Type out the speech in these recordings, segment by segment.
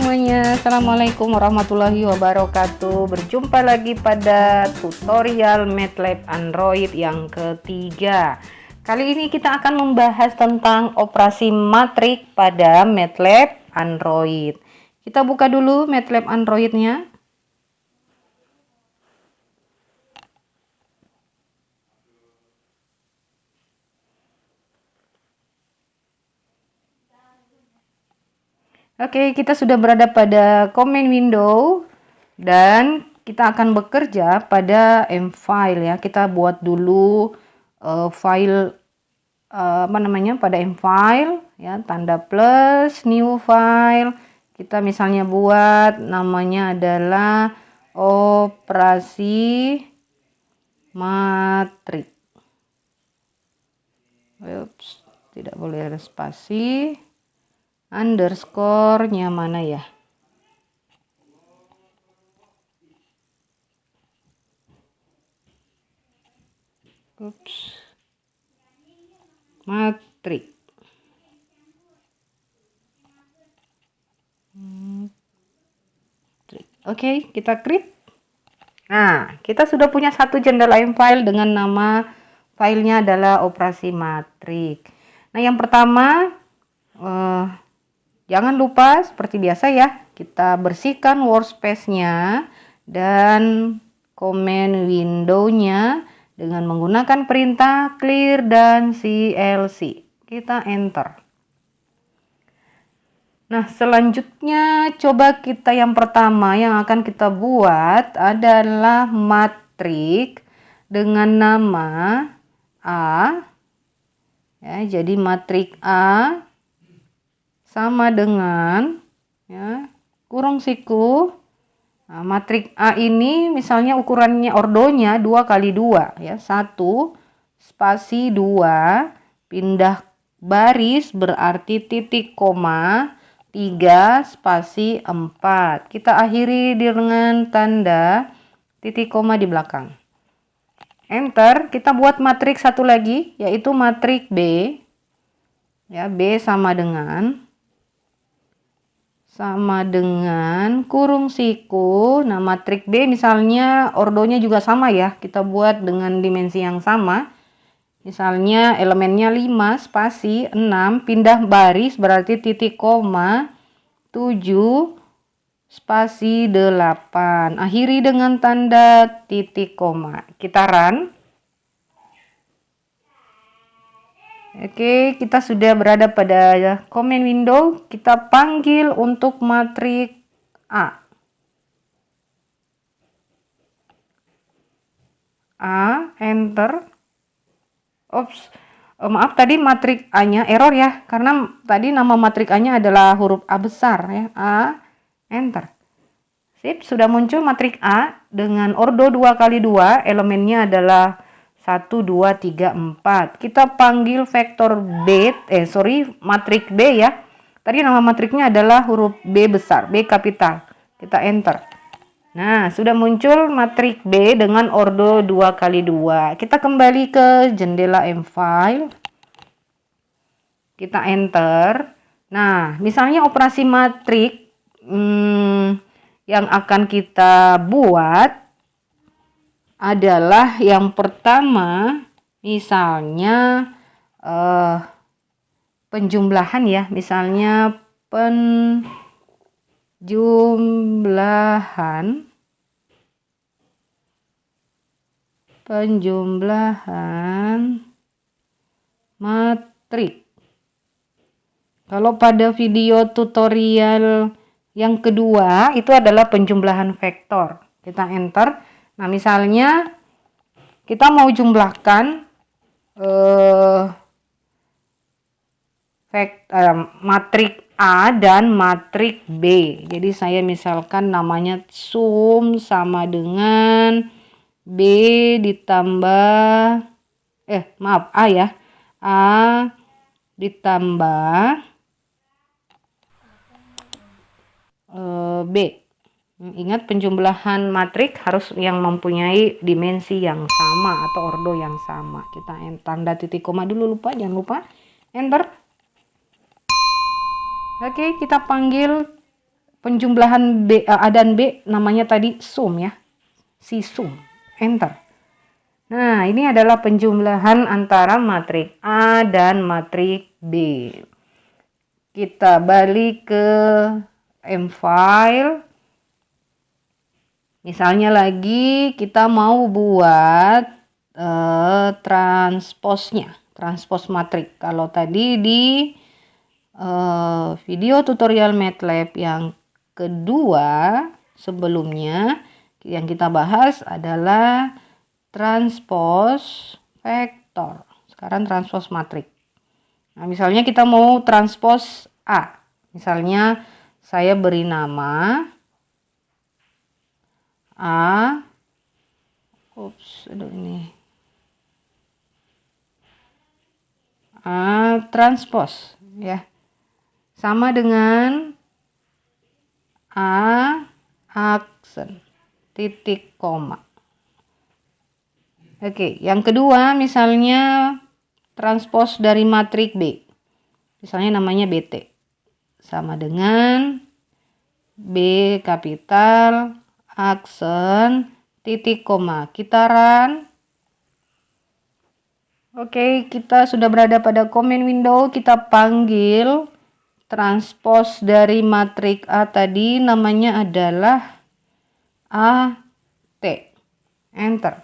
semuanya, assalamualaikum warahmatullahi wabarakatuh. Berjumpa lagi pada tutorial MATLAB Android yang ketiga. Kali ini kita akan membahas tentang operasi matrik pada MATLAB Android. Kita buka dulu MATLAB Androidnya. Oke, kita sudah berada pada command window dan kita akan bekerja pada M-file ya. Kita buat dulu file pada M-file ya, tanda plus new file. Kita misalnya buat namanya adalah operasi matrik. Ups, tidak boleh ada spasi. Underscore-nya mana ya? Ups. Matrik. Oke, kita klik. Nah, kita sudah punya satu jendela file dengan nama filenya adalah operasi matrik. Nah, yang pertama jangan lupa seperti biasa ya, kita bersihkan workspace-nya dan command window-nya dengan menggunakan perintah clear dan clc. Kita enter. Nah, selanjutnya coba kita yang pertama yang akan kita buat adalah matrik dengan nama A. Ya, jadi matrik A sama dengan ya, kurung siku. Nah, matrik A ini misalnya ukurannya ordonya 2 kali 2 ya, 1 spasi 2 pindah baris berarti titik koma 3 spasi 4. Kita akhiri dengan tanda titik koma di belakang. Enter. Kita buat matrik satu lagi yaitu matrik B. Ya, B sama dengan kurung siku. Nah, matrik B misalnya ordonya juga sama ya. Kita buat dengan dimensi yang sama. Misalnya elemennya 5 spasi 6 pindah baris berarti titik koma 7 spasi 8. Akhiri dengan tanda titik koma. Kita run. Oke, kita sudah berada pada command window. Kita panggil untuk matrik A. A, enter. Ops, maaf tadi matrik A-nya error ya, karena tadi nama matrik A-nya adalah huruf A besar ya. A, enter. Sip, sudah muncul matrik A dengan ordo 2 kali 2, elemennya adalah 1, 2, 3, 4. Kita panggil vektor matrik B ya. Tadi nama matriknya adalah huruf B besar, B kapital. Kita enter. Nah, sudah muncul matrik B dengan ordo 2 kali 2. Kita kembali ke jendela M-file. Kita enter. Nah, misalnya operasi matrik yang akan kita buat adalah yang pertama misalnya penjumlahan ya, misalnya penjumlahan matrik. Kalau pada video tutorial yang kedua itu adalah penjumlahan vektor. Kita enter. Nah, misalnya kita mau jumlahkan matrik A dan matrik B. Jadi saya misalkan namanya sum sama dengan B ditambah A ya. A ditambah B. Ingat, penjumlahan matrik harus yang mempunyai dimensi yang sama atau ordo yang sama. Kita tanda titik koma dulu, jangan lupa. Enter. Oke, kita panggil penjumlahan A dan B namanya tadi sum ya. Si sum. Enter. Nah, ini adalah penjumlahan antara matrik A dan matrik B. Kita balik ke M-file. Misalnya lagi kita mau buat transposnya, transpos matrik. Kalau tadi di video tutorial MATLAB yang kedua sebelumnya yang kita bahas adalah transpos vektor. Sekarang transpos matrik. Nah, misalnya kita mau transpos A. Misalnya saya beri nama A. A transpos ya. Sama dengan A aksen titik koma. Oke, yang kedua misalnya transpos dari matrik B. Misalnya namanya BT. Sama dengan B kapital aksen titik koma. Kita run. Oke, kita sudah berada pada command window. Kita panggil transpos dari matrik A tadi namanya adalah AT. Enter.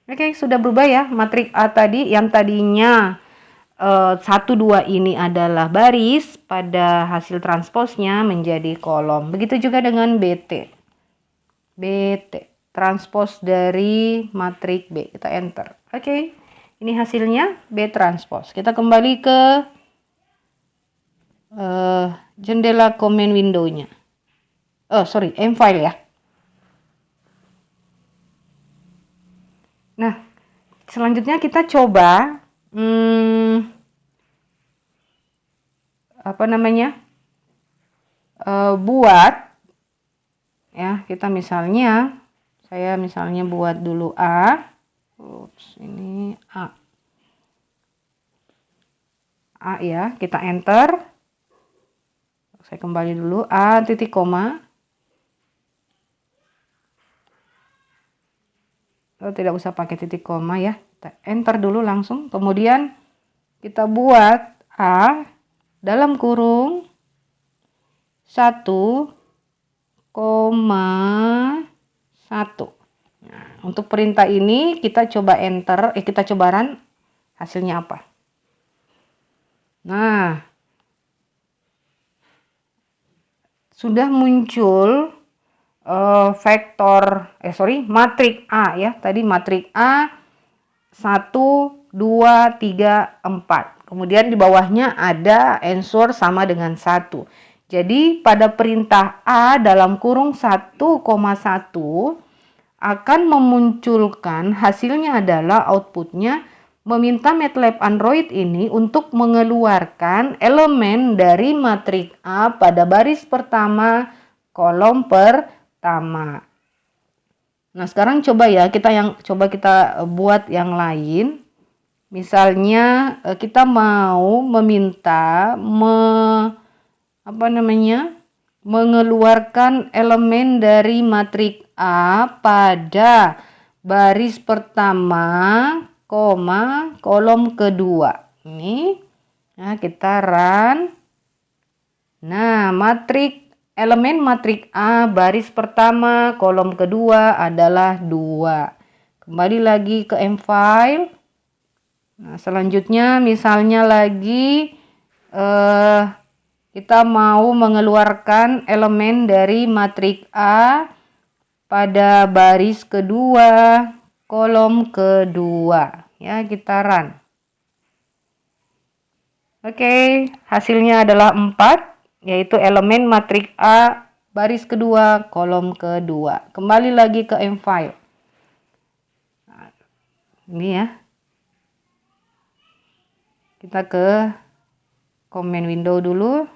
Oke, sudah berubah ya. Matrik A tadi yang tadinya 1, 2 ini adalah baris, pada hasil transposnya menjadi kolom. Begitu juga dengan BT. BT. Transpos dari matrik B. Kita enter. Oke. Ini hasilnya B transpos. Kita kembali ke jendela command window-nya. M-file ya. Nah, selanjutnya kita coba buat ya, kita misalnya saya buat dulu A. Ini A ya, kita enter. Saya kembali dulu A titik koma. Tidak usah pakai titik koma ya, kita enter dulu langsung. Kemudian kita buat A dalam kurung 1,1. Nah, untuk perintah ini kita coba enter, kita coba run, hasilnya apa. Nah, sudah muncul matrik A ya. Tadi matrik A 1, 2, 3, 4. Kemudian di bawahnya ada answer sama dengan 1. Jadi pada perintah A dalam kurung 1,1 akan memunculkan hasilnya adalah outputnya meminta MATLAB Android ini untuk mengeluarkan elemen dari matrik A pada baris pertama kolom pertama. Nah, sekarang coba ya kita buat yang lain. Misalnya kita mau meminta mengeluarkan elemen dari matrik A pada baris pertama, kolom kedua. Ini, nah kita run. Nah, elemen matrik A baris pertama, kolom kedua adalah 2. Kembali lagi ke M-file. Nah, selanjutnya misalnya lagi kita mau mengeluarkan elemen dari matrik A pada baris kedua, kolom kedua. Ya, kita run. Oke, hasilnya adalah 4, yaitu elemen matrik A baris kedua, kolom kedua. Kembali lagi ke M-file. Nah, ini ya. Kita ke command window dulu.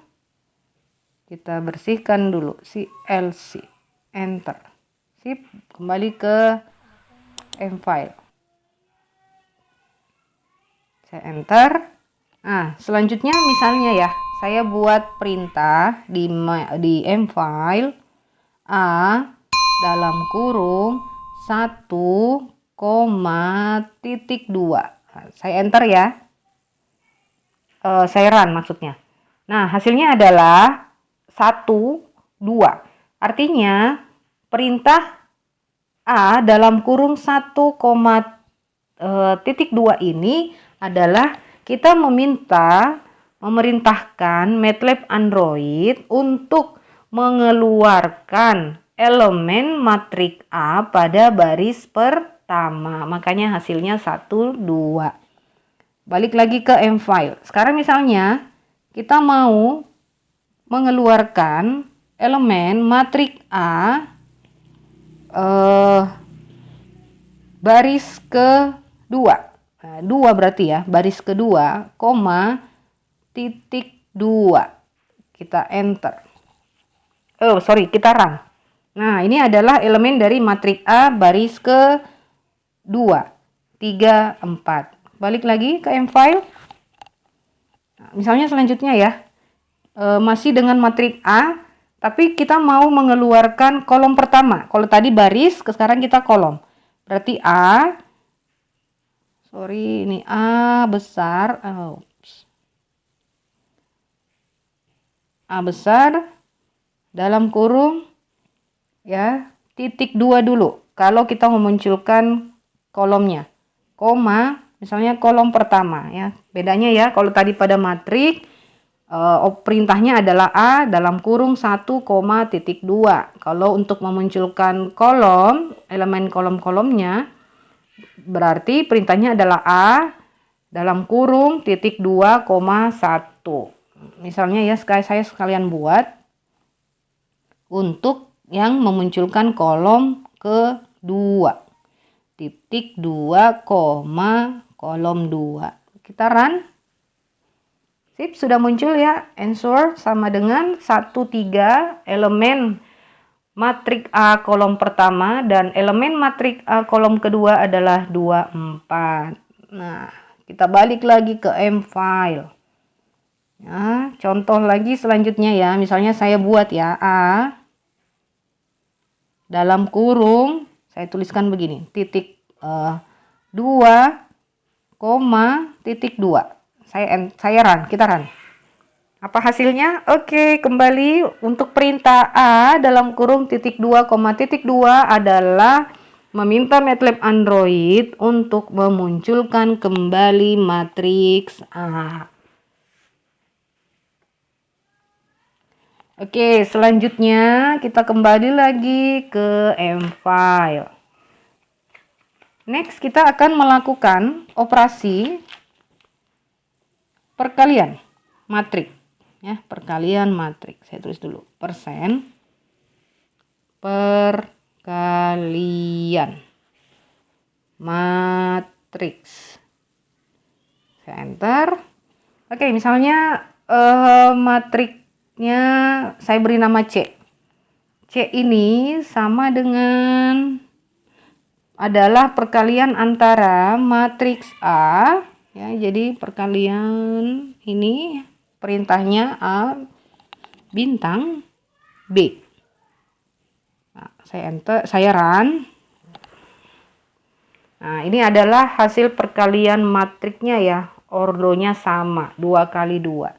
Kita bersihkan dulu si LC. Enter. Sip, kembali ke M-file. Saya enter. Nah, selanjutnya misalnya ya, saya buat perintah di M-file A dalam kurung 1,2. Saya enter ya. Saya run maksudnya. Nah, hasilnya adalah 1, 2. Artinya perintah A dalam kurung 1,2 ini adalah kita memerintahkan MATLAB Android untuk mengeluarkan elemen matriks A pada baris pertama. Makanya hasilnya 1, 2. Balik lagi ke M-file. Sekarang misalnya kita mau mengeluarkan elemen matriks A baris kedua. Nah, 2 berarti ya, baris kedua, koma, titik 2. Kita enter. Kita run. Nah, ini adalah elemen dari matriks A baris kedua. 3, 4. Balik lagi ke M-file. Nah, misalnya selanjutnya ya, masih dengan matriks A, tapi kita mau mengeluarkan kolom pertama. Kalau tadi baris, sekarang kita kolom. Berarti ini A besar. A besar dalam kurung ya, titik 2 dulu. Kalau kita memunculkan kolomnya, koma, misalnya kolom pertama ya. Bedanya ya, kalau tadi pada matriks perintahnya adalah A dalam kurung 1, titik 2. Kalau untuk memunculkan kolom, elemen kolom-kolomnya, berarti perintahnya adalah A dalam kurung titik 2, 1. Misalnya ya, saya sekalian buat untuk yang memunculkan kolom kedua. Titik 2, kolom 2. Kita run. Sip, sudah muncul ya. Answer sama dengan 1, 3 elemen matriks A kolom pertama dan elemen matriks A kolom kedua adalah 2, 4. Nah, kita balik lagi ke M-file. Nah, contoh lagi selanjutnya ya. Misalnya saya buat ya, A dalam kurung, saya tuliskan begini, titik 2, titik 2. Saya run, kita run. Apa hasilnya? Oke, kembali untuk perintah A dalam kurung titik 2, titik 2 adalah meminta MATLAB Android untuk memunculkan kembali matriks A. Oke, selanjutnya kita kembali lagi ke M-file. Next, kita akan melakukan operasi perkalian matriks. Ya, perkalian matriks. Saya tulis dulu, persen perkalian matriks. Saya enter. Oke, misalnya matriksnya saya beri nama C. C ini sama dengan adalah perkalian antara matriks A ya, jadi perkalian ini perintahnya A bintang B. Nah, saya enter, saya run. Nah, ini adalah hasil perkalian matriksnya ya, ordonya sama, 2 kali 2.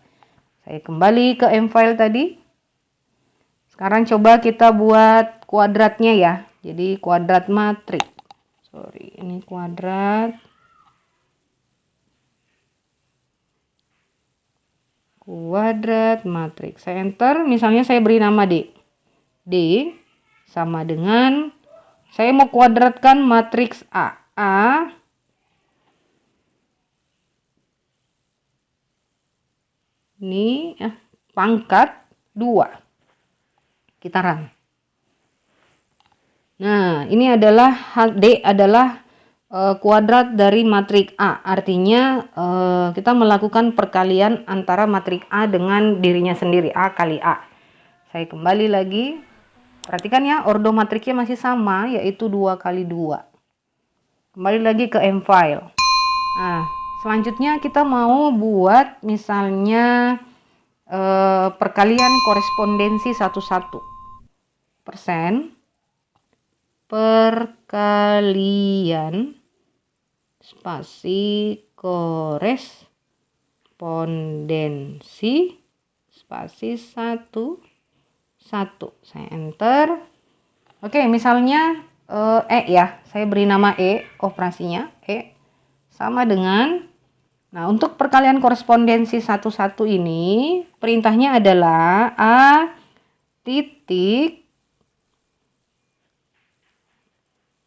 Saya kembali ke M-file tadi. Sekarang coba kita buat kuadratnya ya. Jadi kuadrat matriks. Ini kuadrat. Kuadrat matriks. Saya enter, misalnya saya beri nama D. D sama dengan, saya mau kuadratkan matriks A. A ini pangkat 2. Kita run. Nah, ini adalah D adalah kuadrat dari matriks A. Artinya kita melakukan perkalian antara matriks A dengan dirinya sendiri, A kali A. Saya kembali lagi. Perhatikan ya, ordo matriksnya masih sama, yaitu 2 kali 2. Kembali lagi ke M-file. Nah, selanjutnya kita mau buat misalnya perkalian korespondensi satu-satu. Persen perkalian spasi korespondensi spasi satu. Saya enter. Oke, misalnya ya, saya beri nama operasinya sama dengan, nah untuk perkalian korespondensi satu-satu ini perintahnya adalah A titik,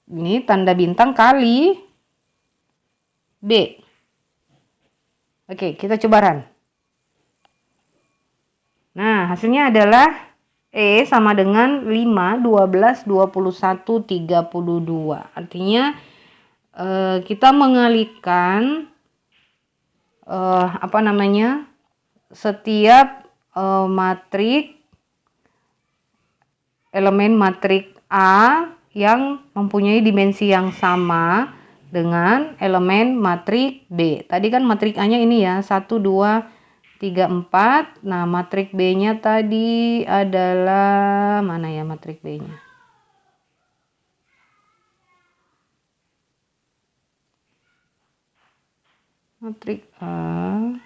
ini tanda bintang kali B. Oke, kita coba run. Nah, hasilnya adalah sama dengan 5, 12, 21, 32. Artinya kita mengalihkan setiap elemen matrik A yang mempunyai dimensi yang sama dengan elemen matrik B. Tadi kan matrik A-nya ini ya, 1, 2, 3, 4. Nah, matrik B-nya tadi adalah, mana ya matrik B-nya? Matrik A.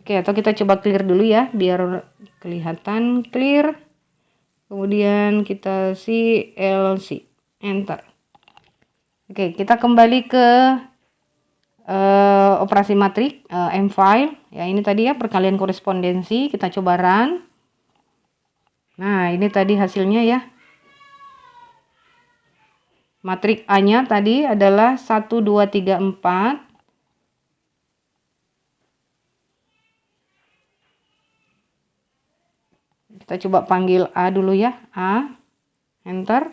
Oke, atau kita coba clear dulu ya, biar kelihatan clear. Kemudian kita CLC, enter. Oke, kita kembali ke operasi matrik M-file. Ya, ini tadi ya perkalian korespondensi, kita coba run. Nah, ini tadi hasilnya ya. Matrik A-nya tadi adalah 1, 2, 3, 4. Kita coba panggil A dulu ya, A, enter.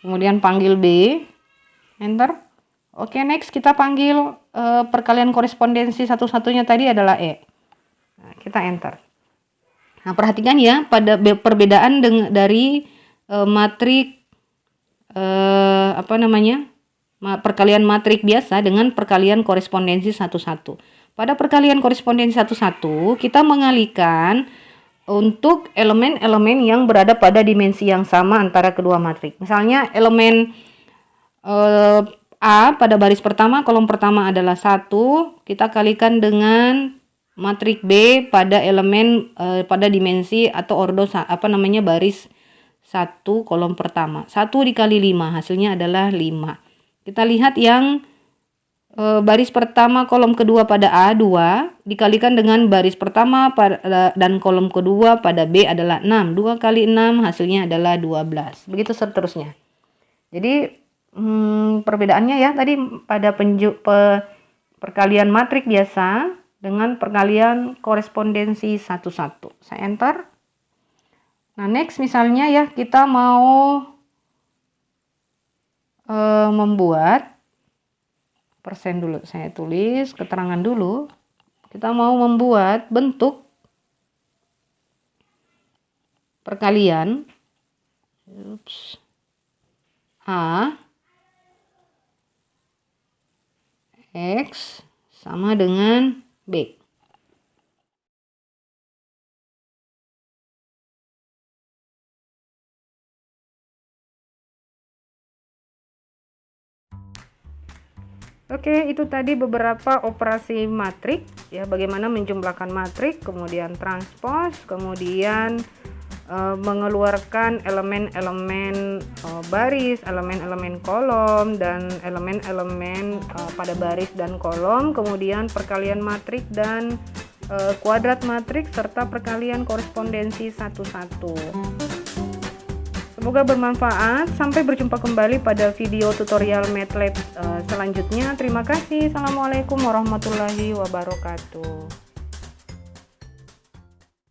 Kemudian panggil B, enter. Oke, next kita panggil perkalian korespondensi satu-satunya tadi adalah E. Nah, kita enter. Nah, perhatikan ya pada perbedaan dari matrik perkalian matrik biasa dengan perkalian korespondensi satu-satu. Pada perkalian korespondensi satu-satu, kita mengalihkan untuk elemen-elemen yang berada pada dimensi yang sama antara kedua matrik. Misalnya elemen A pada baris pertama, kolom pertama adalah 1, kita kalikan dengan matrik B pada elemen pada dimensi atau ordo baris 1 kolom pertama. 1 dikali 5 hasilnya adalah 5. Kita lihat yang baris pertama kolom kedua pada A 2 dikalikan dengan baris pertama dan kolom kedua pada B adalah 6. 2 kali 6 hasilnya adalah 12. Begitu seterusnya. Jadi perbedaannya ya tadi pada perkalian matrik biasa dengan perkalian korespondensi satu-satu. Saya enter. Nah, next misalnya ya kita mau membuat persen dulu, saya tulis keterangan dulu. Kita mau membuat bentuk perkalian A X sama dengan B. Oke, itu tadi beberapa operasi matrik ya, bagaimana menjumlahkan matrik, kemudian transpose, kemudian mengeluarkan elemen-elemen baris, elemen-elemen kolom, dan elemen-elemen pada baris dan kolom, kemudian perkalian matrik dan kuadrat matrik, serta perkalian korespondensi satu-satu. Semoga bermanfaat. Sampai berjumpa kembali pada video tutorial MATLAB selanjutnya. Terima kasih. Assalamualaikum warahmatullahi wabarakatuh.